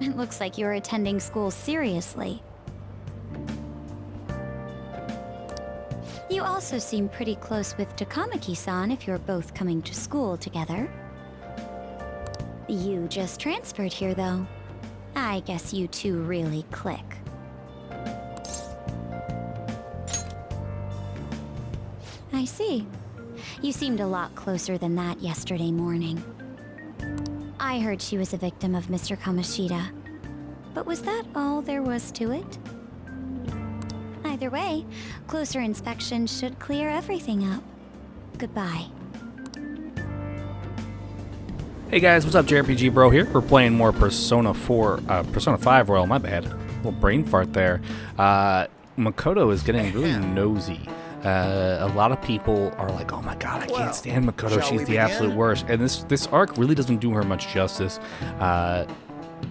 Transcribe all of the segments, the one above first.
It looks like you're attending school seriously. You also seem pretty close with Takamaki-san if you're both coming to school together. You just transferred here, though. I guess you two really click. I see. You seemed a lot closer than that yesterday morning. I heard she was a victim of Mr. Kamoshida. But was that all there was to it? Either way, closer inspection should clear everything up. Goodbye. Hey guys, what's up? JRPG Bro here. We're playing more Persona 5 Royal, my bad. Little brain fart there. Makoto is getting really nosy. A lot of people are like, oh my god, I can't stand Makoto, she's the absolute worst. And this arc really doesn't do her much justice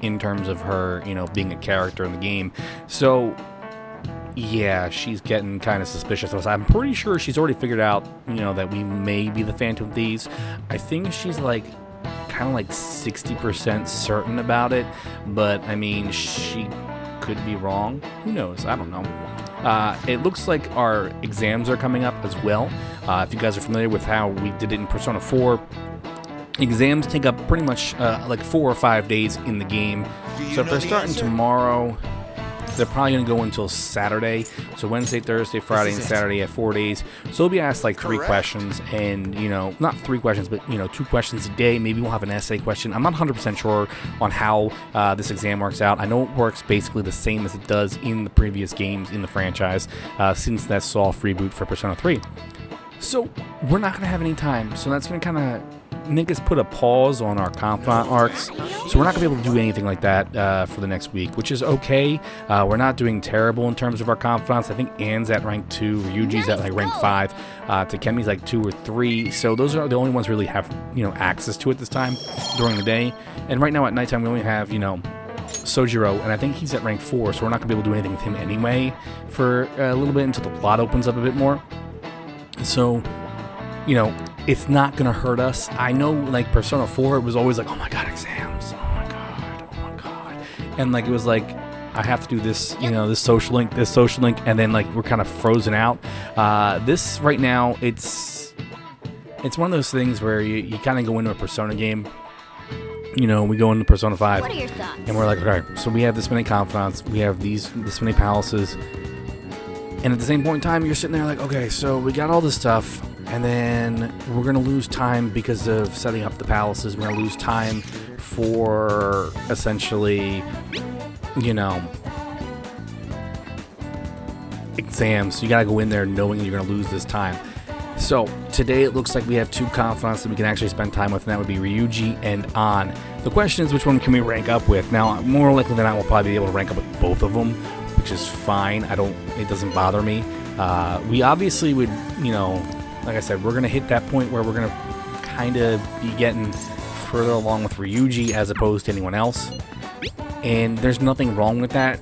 in terms of her, being a character in the game. So yeah, she's getting kind of suspicious of us. I'm pretty sure she's already figured out, that we may be the Phantom Thieves. I think she's kind of 60% certain about it, but I mean, she could be wrong. Who knows? I don't know. It looks like our exams are coming up as well. If you guys are familiar with how we did it in Persona 4, exams take up pretty much 4 or 5 days in the game. So if they're starting tomorrow, they're probably going to go until Saturday. So Wednesday, Thursday, Friday, and Saturday at 4 days. So we'll be asked 3 questions, and not 3 questions, but 2 questions a day. Maybe we'll have an essay question. I'm not 100% sure on how this exam works out. I know it works basically the same as it does in the previous games in the franchise since that soft reboot for Persona 3. So we're not going to have any time. So that's going to kind of make us put a pause on our confidant arcs, so we're not going to be able to do anything like that for the next week, which is okay. We're not doing terrible in terms of our confidants. I think Anne's at rank 2, Ryuji's at rank 5, Takemi's 2 or 3, so those are the only ones really have access to it this time during the day. And right now at nighttime we only have Sojiro, and I think he's at rank 4, so we're not going to be able to do anything with him anyway for a little bit until the plot opens up a bit more. So it's not going to hurt us. I know, Persona 4, it was always oh my god, exams. Oh my god. And, it was I have to do this, this social link, and then, we're kind of frozen out. This, right now, it's one of those things where you kind of go into a Persona game. We go into Persona 5. What are your thoughts? And we're okay, so we have this many confidants, we have this many palaces. And at the same point in time, you're sitting there okay, so we got all this stuff. And then we're going to lose time because of setting up the palaces. We're going to lose time for, essentially, exams. So you got to go in there knowing you're going to lose this time. So today it looks like we have 2 confidants that we can actually spend time with, and that would be Ryuji and An. The question is, which one can we rank up with? Now, more likely than not, we'll probably be able to rank up with both of them, which is fine. It doesn't bother me. We obviously would, like I said, we're going to hit that point where we're going to kind of be getting further along with Ryuji as opposed to anyone else. And there's nothing wrong with that.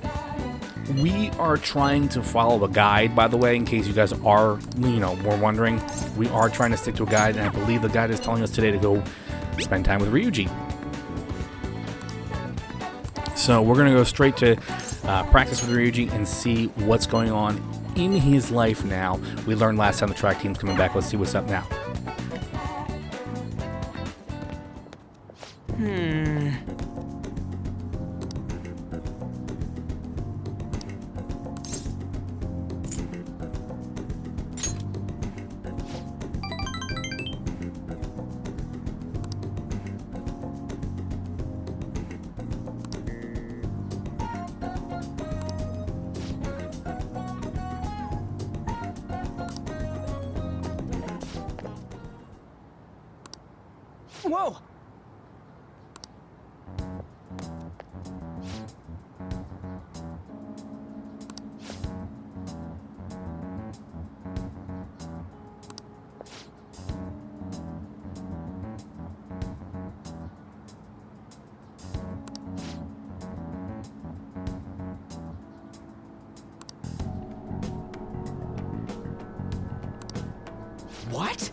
We are trying to follow a guide, by the way, in case you guys are, were wondering. We are trying to stick to a guide, and I believe the guide is telling us today to go spend time with Ryuji. So we're going to go straight to practice with Ryuji and see what's going on in his life now. We learned last time the track team's coming back. Let's see what's up now. Whoa! What?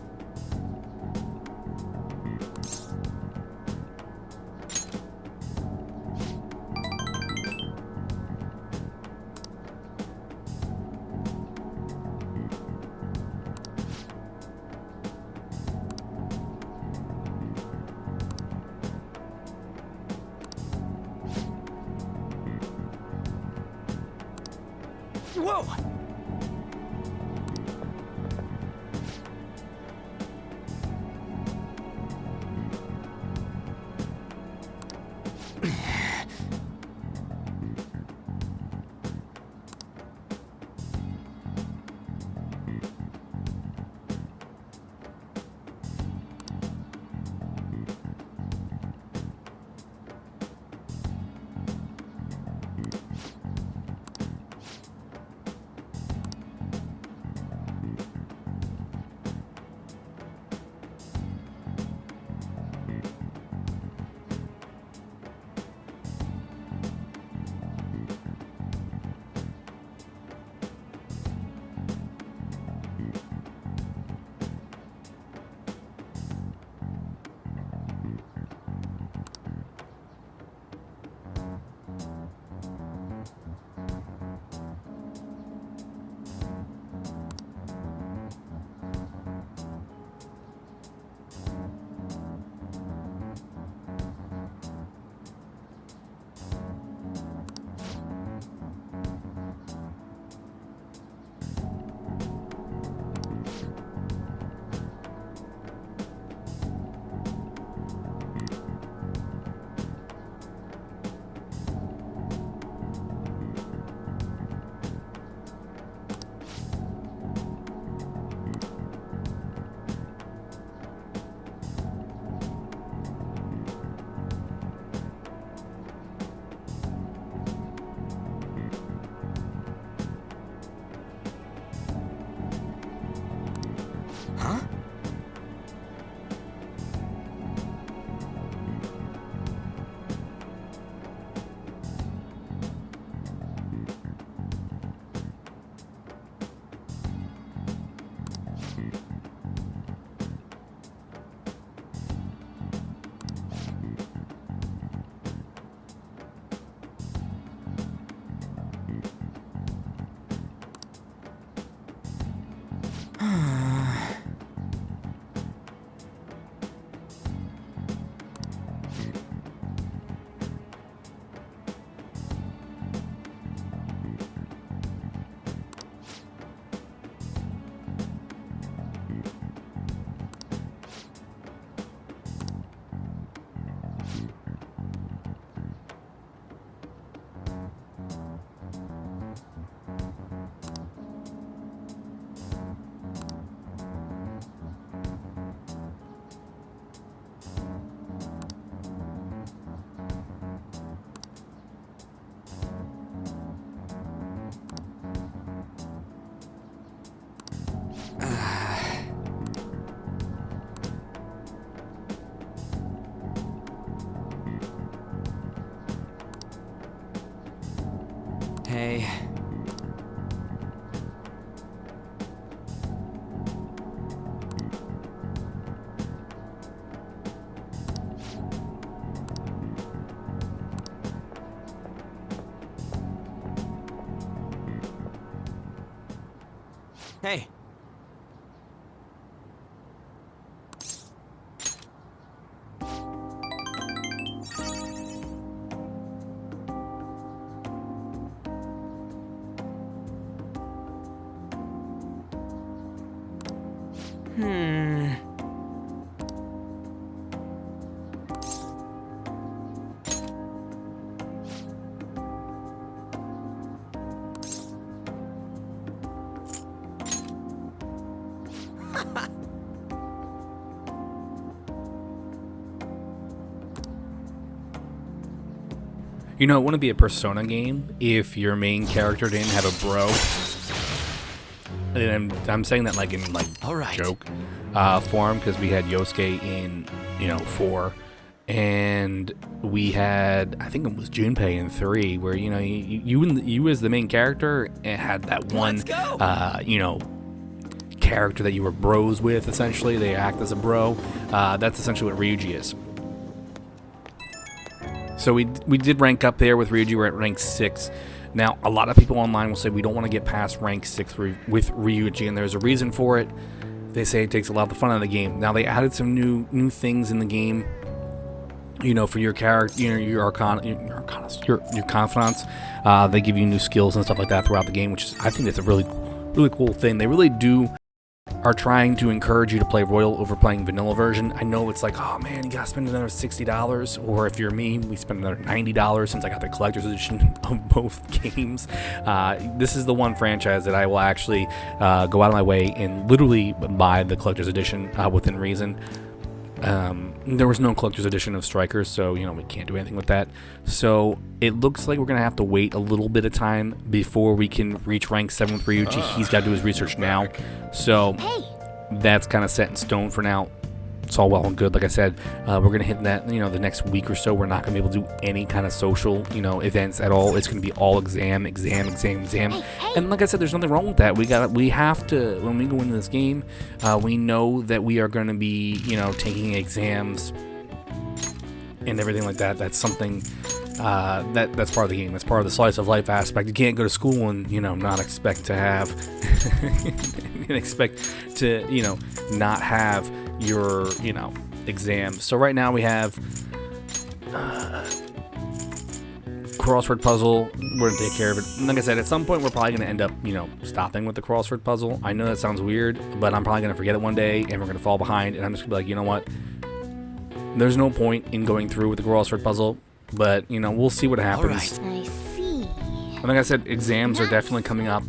Huh? Hey. Hey. Hmm. You know, it wouldn't be a Persona game if your main character didn't have a bro. And I'm saying that like in like All right. joke form, because we had Yosuke in 4, and we had, I think it was Junpei in 3, where you as the main character had that one character that you were bros with. Essentially, they act as a bro. That's essentially what Ryuji is. So we did rank up there with Ryuji. We're at rank 6. Now, a lot of people online will say we don't want to get past rank 6 with Ryuji, and there's a reason for it. They say it takes a lot of the fun out of the game. Now, they added some new things in the game, for your character, your confidants. They give you new skills and stuff like that throughout the game, which is, I think that's a really, really cool thing. They really are trying to encourage you to play Royal over playing vanilla version. I know it's like, oh man, you gotta spend another $60, or if you're me, we spend another $90 since I got the collector's edition of both games. This is the one franchise that I will actually go out of my way and literally buy the collector's edition within reason. There was no collector's edition of Strikers, so we can't do anything with that. So it looks like we're gonna have to wait a little bit of time before we can reach rank 7 with Ryuji. He's got to do his research now, so that's kind of set in stone for now. It's all well and good. Like I said, we're gonna hit that. The next week or so, we're not gonna be able to do any kind of social, events at all. It's gonna be all exam. And like I said, there's nothing wrong with that. We have to, when we go into this game, we know that we are gonna be, taking exams and everything like that. That's something that's part of the game. That's part of the slice of life aspect. You can't go to school and not expect to have, not have your exams. So right now we have crossword puzzle. We're gonna take care of it. And like I said, at some point we're probably gonna end up stopping with the crossword puzzle. I know that sounds weird, but I'm probably gonna forget it one day and we're gonna fall behind, and I'm just gonna be like, you know what, there's no point in going through with the crossword puzzle, but we'll see what happens. I see. And like I said, exams are definitely coming up,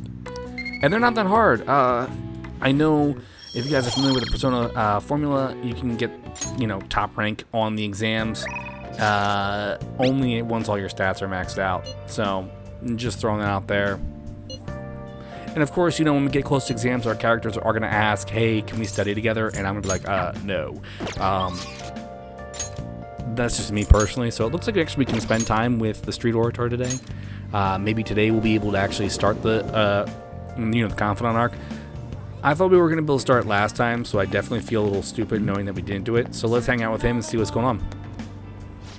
and they're not that hard. I know if you guys are familiar with the Persona formula, you can get, top rank on the exams only once all your stats are maxed out. So, just throwing that out there. And of course, you know, when we get close to exams, our characters are going to ask, hey, can we study together? And I'm going to be like, no. That's just me personally. So it looks like actually we can spend time with the Street Orator today. Maybe today we'll be able to actually start the Confidant arc. I thought we were going to be able to start last time, so I definitely feel a little stupid knowing that we didn't do it. So let's hang out with him and see what's going on.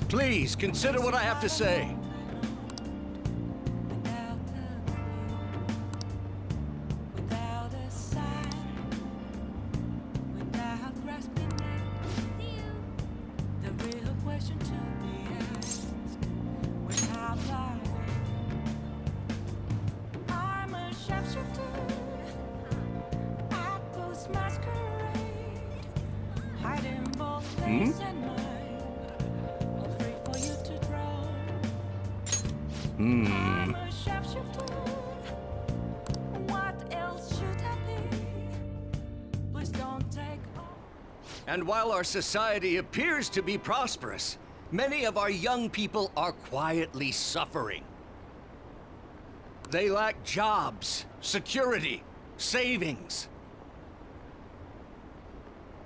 Please consider what I have to say. And while our society appears to be prosperous, many of our young people are quietly suffering. They lack jobs, security, savings.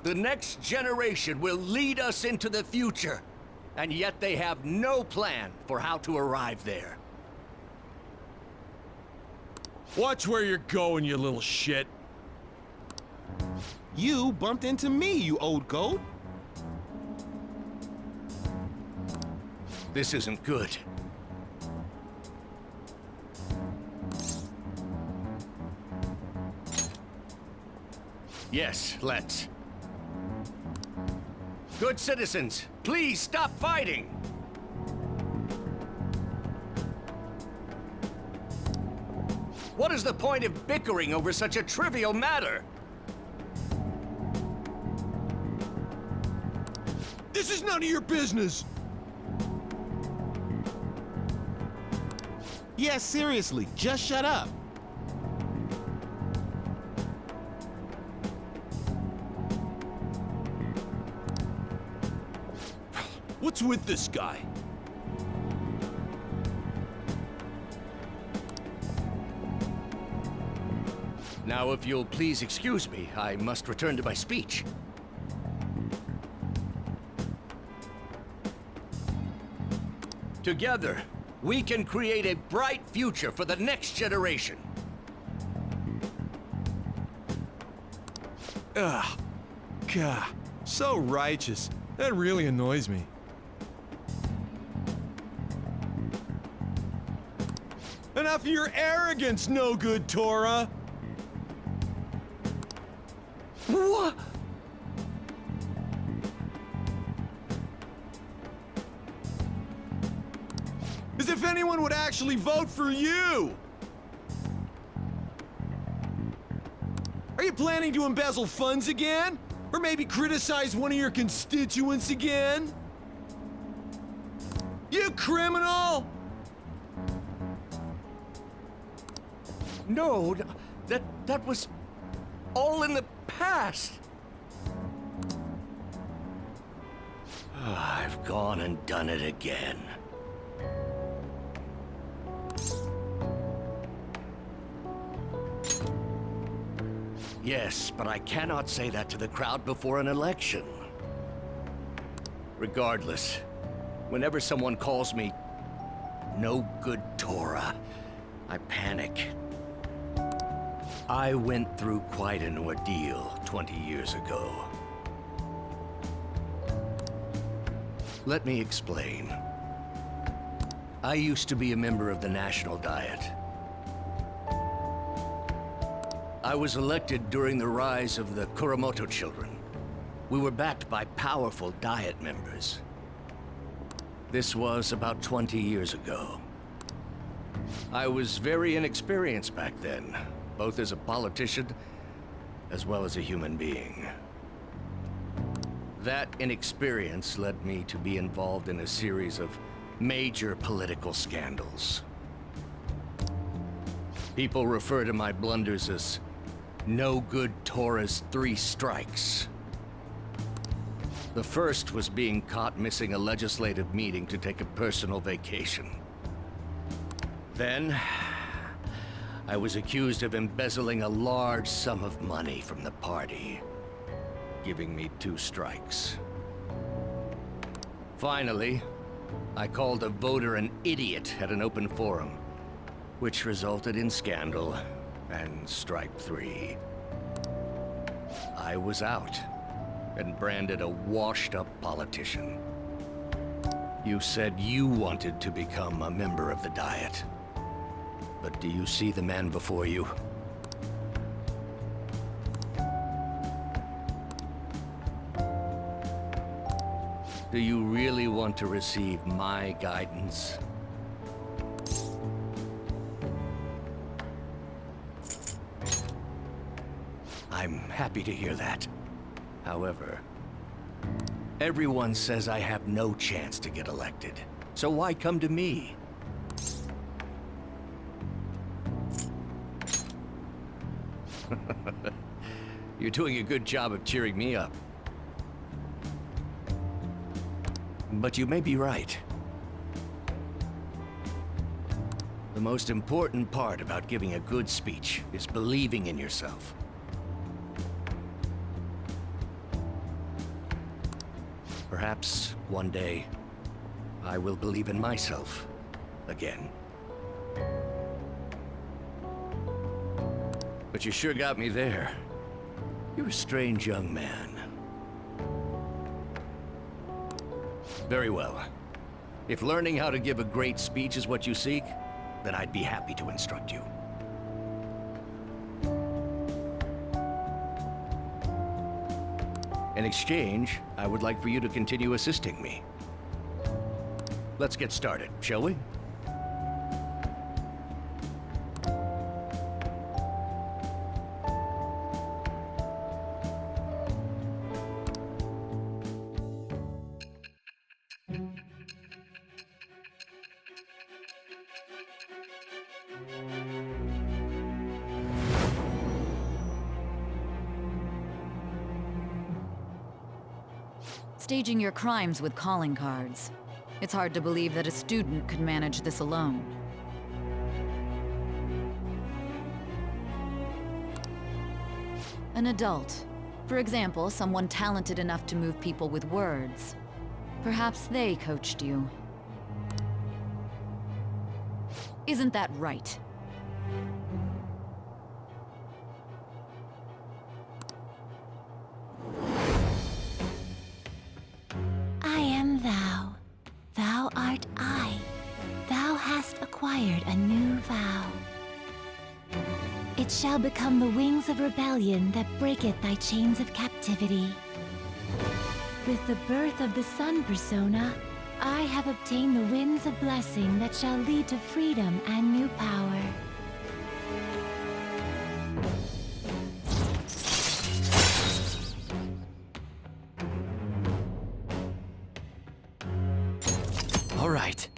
The next generation will lead us into the future, and yet they have no plan for how to arrive there. Watch where you're going, you little shit. You bumped into me, you old goat. This isn't good. Yes, let's. Good citizens, please stop fighting! What is the point of bickering over such a trivial matter? This is none of your business! Yeah, seriously, just shut up. What's with this guy? Now, if you'll please excuse me, I must return to my speech. Together, we can create a bright future for the next generation. Ugh. God, so righteous. That really annoys me. Enough of your arrogance, no good, Tora! What? As if anyone would actually vote for you! Are you planning to embezzle funds again? Or maybe criticize one of your constituents again? You criminal! No, that was all in the past. I've gone and done it again. Yes, but I cannot say that to the crowd before an election. Regardless, whenever someone calls me no good Tora, I panic. I went through quite an ordeal 20 years ago. Let me explain. I used to be a member of the National Diet. I was elected during the rise of the Kuramoto children. We were backed by powerful Diet members. This was about 20 years ago. I was very inexperienced back then, both as a politician as well as a human being. That inexperience led me to be involved in a series of major political scandals. People refer to my blunders as no good Tora's 3 strikes. The first was being caught missing a legislative meeting to take a personal vacation. Then, I was accused of embezzling a large sum of money from the party, giving me 2 strikes. Finally, I called a voter an idiot at an open forum, which resulted in scandal and strike 3. I was out and branded a washed-up politician. You said you wanted to become a member of the Diet. But do you see the man before you? Do you really want to receive my guidance? I'm happy to hear that. However, everyone says I have no chance to get elected. So why come to me? You're doing a good job of cheering me up. But you may be right. The most important part about giving a good speech is believing in yourself. Perhaps one day, I will believe in myself again. But you sure got me there. You're a strange young man. Very well. If learning how to give a great speech is what you seek, then I'd be happy to instruct you. In exchange, I would like for you to continue assisting me. Let's get started, shall we? Staging your crimes with calling cards. It's hard to believe that a student could manage this alone. An adult. For example, someone talented enough to move people with words. Perhaps they coached you. Isn't that right? I am thou. Thou art I. Thou hast acquired a new vow. It shall become the wings of rebellion that breaketh thy chains of captivity. With the birth of the sun persona, I have obtained the winds of blessing that shall lead to freedom and new power. All right.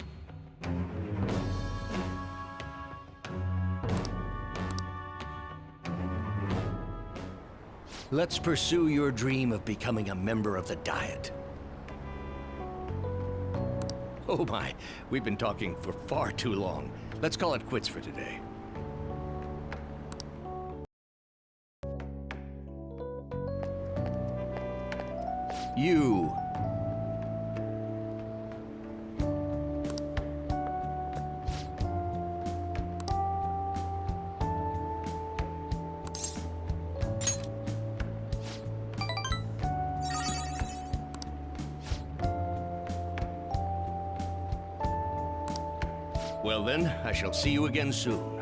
Let's pursue your dream of becoming a member of the Diet. Oh my, we've been talking for far too long. Let's call it quits for today. You. Well then, I shall see you again soon.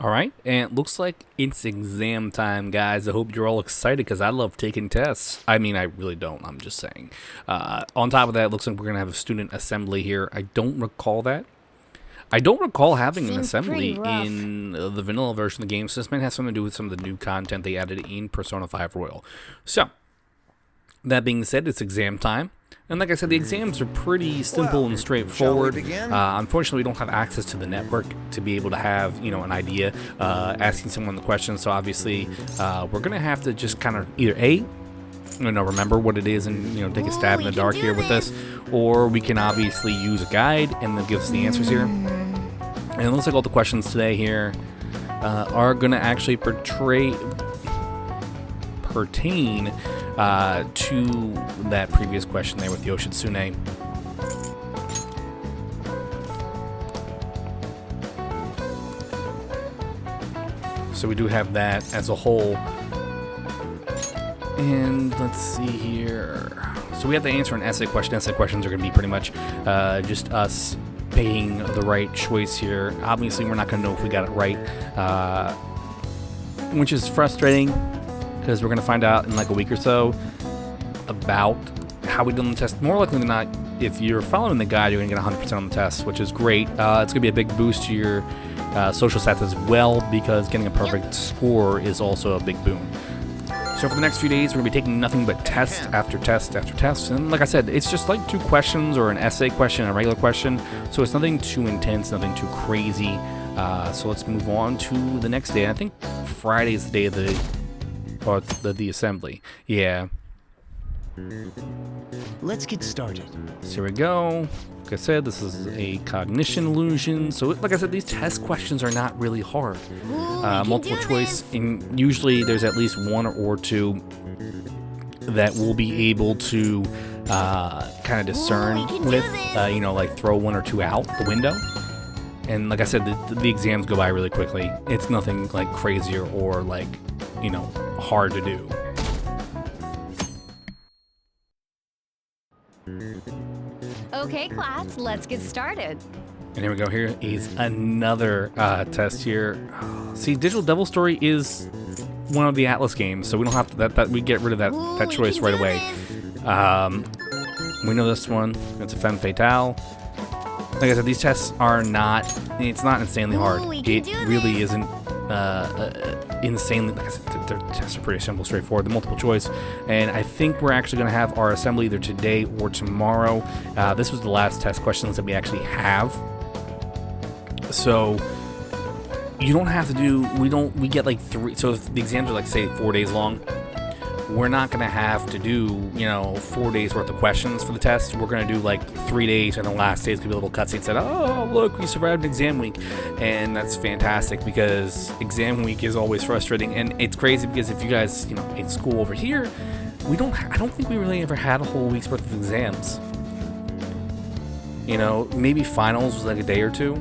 All right, and it looks like it's exam time, guys. I hope you're all excited because I love taking tests. I mean, I really don't. I'm just saying. On top of that, it looks like we're going to have a student assembly here. I don't recall that. I don't recall having an Seems assembly pretty rough. in the vanilla version of the game, so this might have something to do with some of the new content they added in Persona 5 Royal. So, that being said, it's exam time. And like I said, the exams are pretty simple and straightforward. begin? Unfortunately, we don't have access to the network to be able to have, an idea asking someone the question. So obviously, we're gonna have to just kind of either remember what it is and take a stab in the dark here with this, or we can obviously use a guide and then give us the answers here. And it looks like all the questions today here are gonna actually pertain to that previous question there with Yoshitsune. So we do have that as a whole. And let's see here. So we have to answer an essay question. Essay questions are going to be pretty much just us picking the right choice here. Obviously, we're not going to know if we got it right, which is frustrating, because we're going to find out in like a week or so about how we did on the test. More likely than not, if you're following the guide, you're going to get 100% on the test, which is great. It's going to be a big boost to your social stats as well, because getting a perfect score is also a big boon. So for the next few days, we're going to be taking nothing but test after test after test. And like I said, it's just like 2 questions, or an essay question and a regular question. So it's nothing too intense, nothing too crazy. So let's move on to the next day. I think Friday is the day of the assembly. Yeah. Let's get started. So here we go. Like I said, this is a cognition illusion. So like I said, these test questions are not really hard. Multiple choice, and usually there's at least 1 or 2 that we'll be able to kind of discern with, like throw 1 or 2 out the window. And like I said, the exams go by really quickly. It's nothing like crazier or like, hard to do. Okay, class, let's get started. And here we go. Here is another test here. See, Digital Devil Story is one of the Atlas games, so we don't have to, that we get rid of that choice right away. We know this one. It's a femme fatale. Like I said, these tests are not. It's not insanely hard. It really isn't insanely. Like I said, their tests are pretty simple, straightforward. The multiple choice, and I think we're actually going to have our assembly either today or tomorrow. This was the last test questions that we actually have. So you don't have to do. We get like 3. So if the exams are like say 4 days long, we're not gonna have to do 4 days worth of questions for the test. We're gonna do like 3 days, and the last day is gonna be a little cutscene said, "Oh, look, we survived an exam week," and that's fantastic because exam week is always frustrating, and it's crazy because if you guys in school over here, I don't think we really ever had a whole week's worth of exams. Maybe finals was like a day or 2.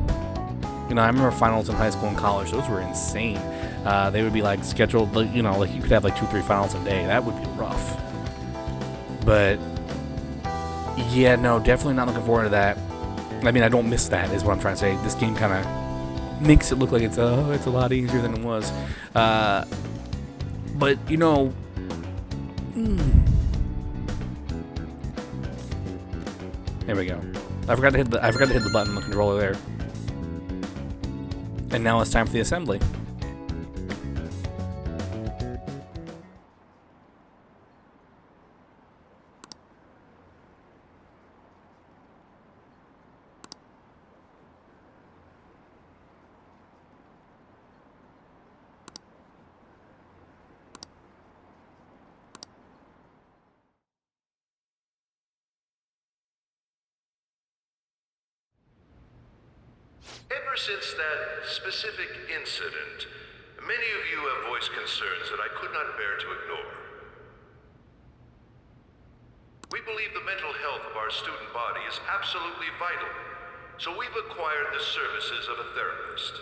I remember finals in high school and college; those were insane. They would be like scheduled, like you could have like 2-3 finals a day. That would be rough. But yeah, no, definitely not looking forward to that. I mean, I don't miss that, is what I'm trying to say. This game kind of makes it look like it's a lot easier than it was. But there we go. I forgot to hit the button on the controller there. And now it's time for the assembly. Ever since that specific incident, many of you have voiced concerns that I could not bear to ignore. We believe the mental health of our student body is absolutely vital, so we've acquired the services of a therapist.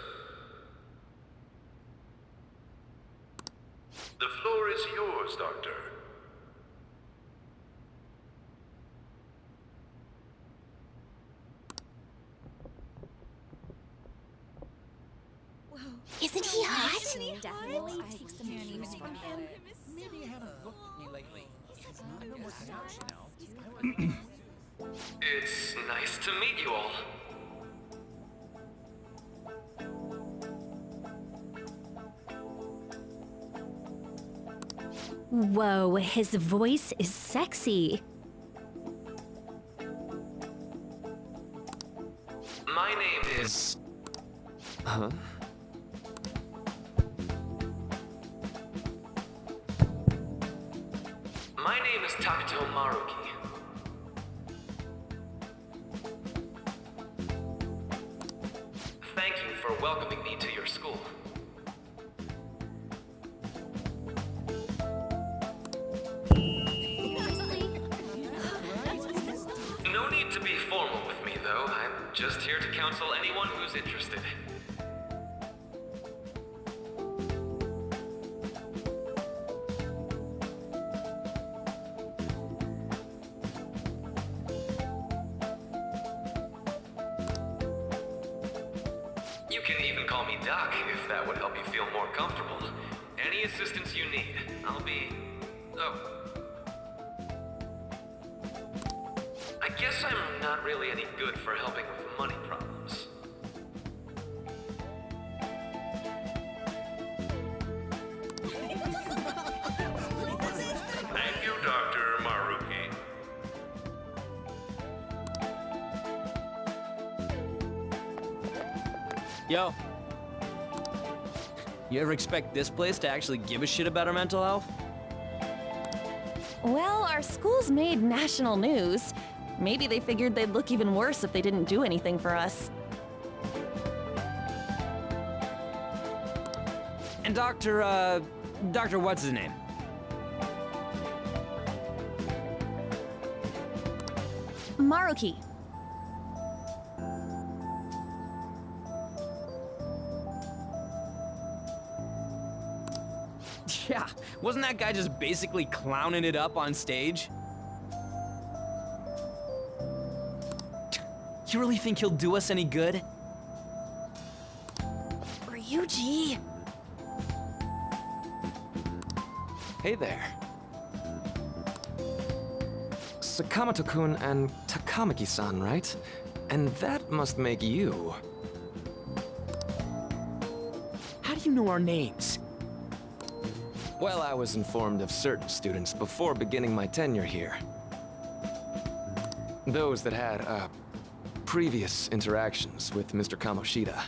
The floor is yours, Doctor. Isn't he hot? Definitely take some cues from him. It's nice to meet you all. Whoa, his voice is sexy. My name is... Huh? My name is Takuto Maruki. Thank you for welcoming me to your school. No need to be formal with me, though. I'm just here to counsel anyone who's interested. You can even call me Doc, if that would help you feel more comfortable. Any assistance you need, I'll be... Oh. I guess I'm not really any good for helping with money problems. Thank you, Dr. Maruki. Yo. You ever expect this place to actually give a shit about our mental health? Well, our school's made national news. Maybe they figured they'd look even worse if they didn't do anything for us. And Dr. what's his name? Maruki. Yeah, wasn't that guy just basically clowning it up on stage? You really think he'll do us any good? Ryuji. Hey there. Sakamoto-kun and Takamaki-san, right? And that must make you. How do you know our names? Well, I was informed of certain students before beginning my tenure here. Those that had, previous interactions with Mr. Kamoshida.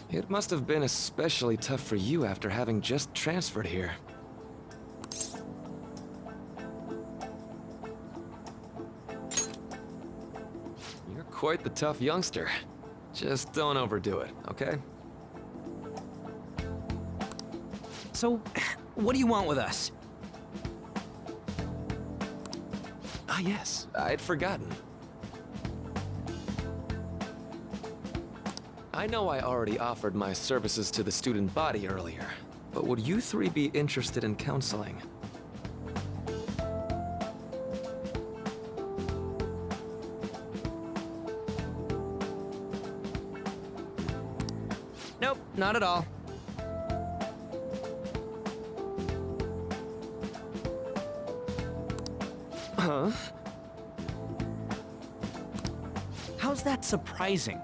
It must have been especially tough for you after having just transferred here. You're quite the tough youngster. Just don't overdo it, okay? So, what do you want with us? Ah, yes, I'd forgotten. I know I already offered my services to the student body earlier, but would you three be interested in counseling? Nope, not at all. Huh? How's that surprising?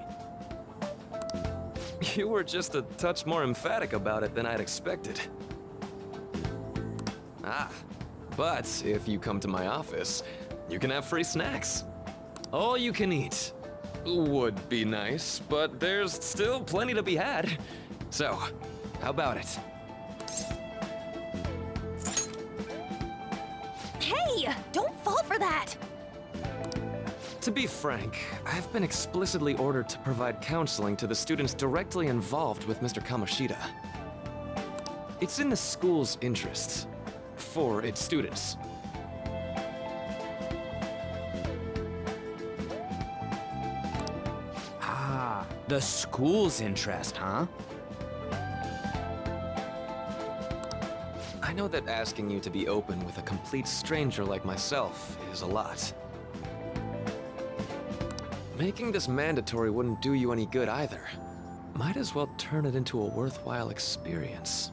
You were just a touch more emphatic about it than I'd expected. Ah, but if you come to my office, you can have free snacks. All you can eat. Would be nice, but there's still plenty to be had. So, how about it? Hey, don't fall for that. To be frank, I've been explicitly ordered to provide counseling to the students directly involved with Mr. Kamoshida. It's in the school's interests, for its students. Ah, the school's interest, huh? I know that asking you to be open with a complete stranger like myself is a lot. Making this mandatory wouldn't do you any good either. Might as well turn it into a worthwhile experience.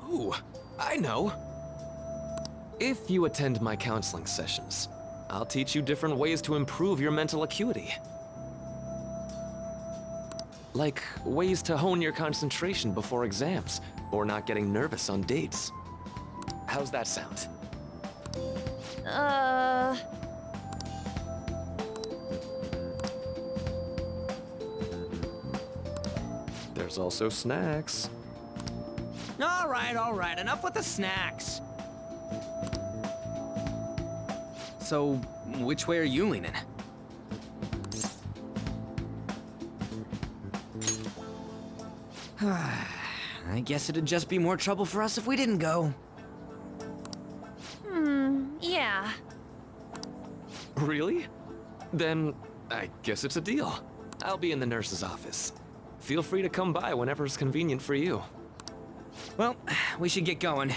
Ooh, I know! If you attend my counseling sessions, I'll teach you different ways to improve your mental acuity. Like ways to hone your concentration before exams, or not getting nervous on dates. How's that sound? There's also snacks. All right, enough with the snacks. So, which way are you leaning? I guess it'd just be more trouble for us if we didn't go. Yeah. Really? Then I guess it's a deal. I'll be in the nurse's office. Feel free to come by whenever it's convenient for you. Well, we should get going.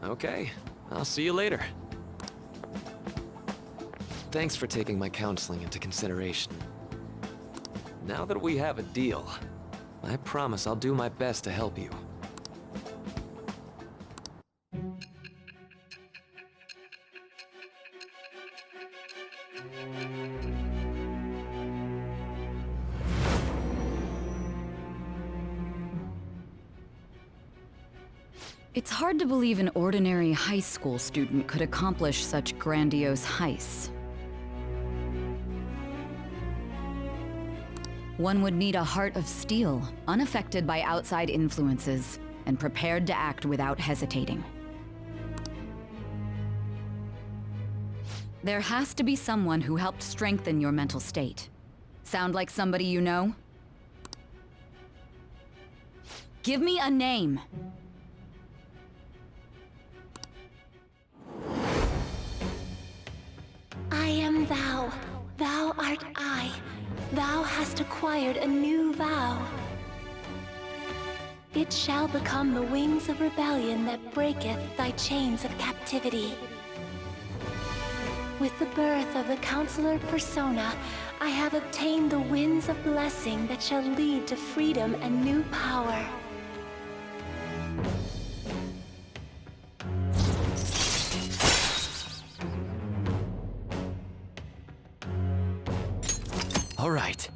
Okay, I'll see you later. Thanks for taking my counseling into consideration. Now that we have a deal, I promise I'll do my best to help you. It's hard to believe an ordinary high school student could accomplish such grandiose heists. One would need a heart of steel, unaffected by outside influences, and prepared to act without hesitating. There has to be someone who helped strengthen your mental state. Sound like somebody you know? Give me a name. I am thou. Thou art I. Thou hast acquired a new vow. It shall become the wings of rebellion that breaketh thy chains of captivity. With the birth of the Counselor Persona, I have obtained the winds of blessing that shall lead to freedom and new power. All right.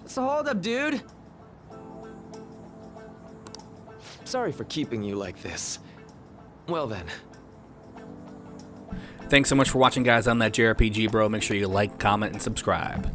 So hold up, dude. Sorry for keeping you like this. Well then. Thanks so much for watching, guys. I'm that JRPG Bro. Make sure you like, comment, and subscribe.